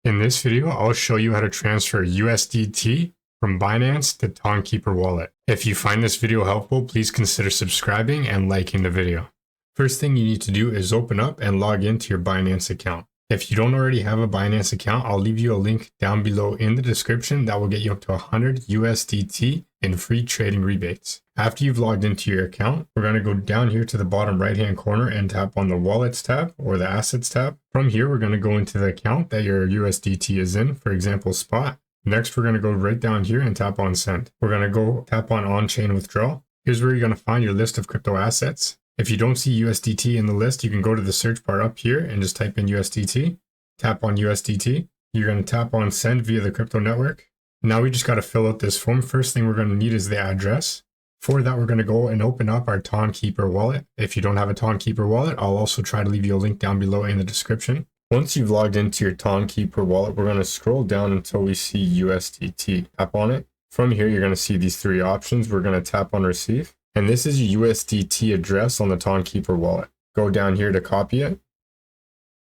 In this video, I'll show you how to transfer USDT from Binance to Tonkeeper wallet. If you find this video helpful, please consider subscribing and liking the video. First thing you need to do is open up and log into your Binance account. If you don't already have a Binance account, I'll leave you a link down below in the description that will get you up to 100 USDT in free trading rebates. After you've logged into your account, we're going to go down here to the bottom right hand corner and tap on the Wallets tab or the Assets tab. From here, we're going to go into the account that your USDT is in, for example, Spot. Next, we're going to go right down here and tap on Send. We're going to go tap on On-Chain Withdrawal. Here's where you're going to find your list of crypto assets. If you don't see USDT in the list, you can go to the search bar up here and just type in USDT. Tap on USDT. You're going to tap on Send via the crypto network. Now we just got to fill out this form. First thing we're going to need is the address. For that, we're going to go and open up our Tonkeeper wallet. If you don't have a Tonkeeper wallet, I'll also try to leave you a link down below in the description. Once you've logged into your Tonkeeper wallet, we're going to scroll down until we see USDT. Tap on it. From here, you're going to see these three options. We're going to tap on Receive. And this is your USDT address on the Tonkeeper wallet. Go down here to copy it.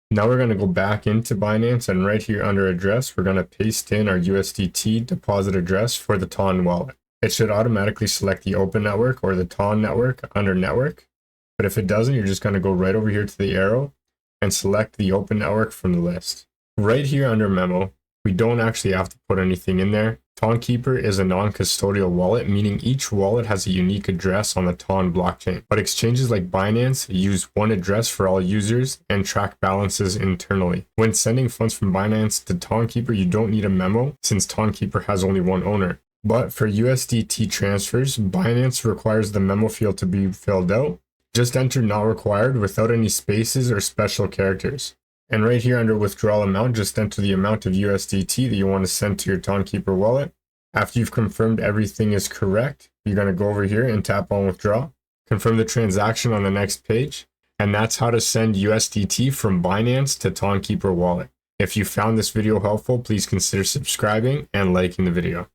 Now we're going to go back into Binance, and right here under address, we're going to paste in our USDT deposit address for the Ton wallet. It should automatically select the Open Network or the Ton network under Network. But if it doesn't, you're just going to go right over here to the arrow and select the Open Network from the list. Right here under Memo, we don't actually have to put anything in there. Tonkeeper is a non-custodial wallet, meaning each wallet has a unique address on the Ton blockchain. But exchanges like Binance use one address for all users and track balances internally. When sending funds from Binance to Tonkeeper, you don't need a memo since Tonkeeper has only one owner. But for USDT transfers, Binance requires the memo field to be filled out. Just enter not required without any spaces or special characters. And right here under withdrawal amount, just enter the amount of USDT that you want to send to your Tonkeeper wallet. After you've confirmed everything is correct, you're going to go over here and tap on withdraw. Confirm the transaction on the next page. And that's how to send USDT from Binance to Tonkeeper wallet. If you found this video helpful, please consider subscribing and liking the video.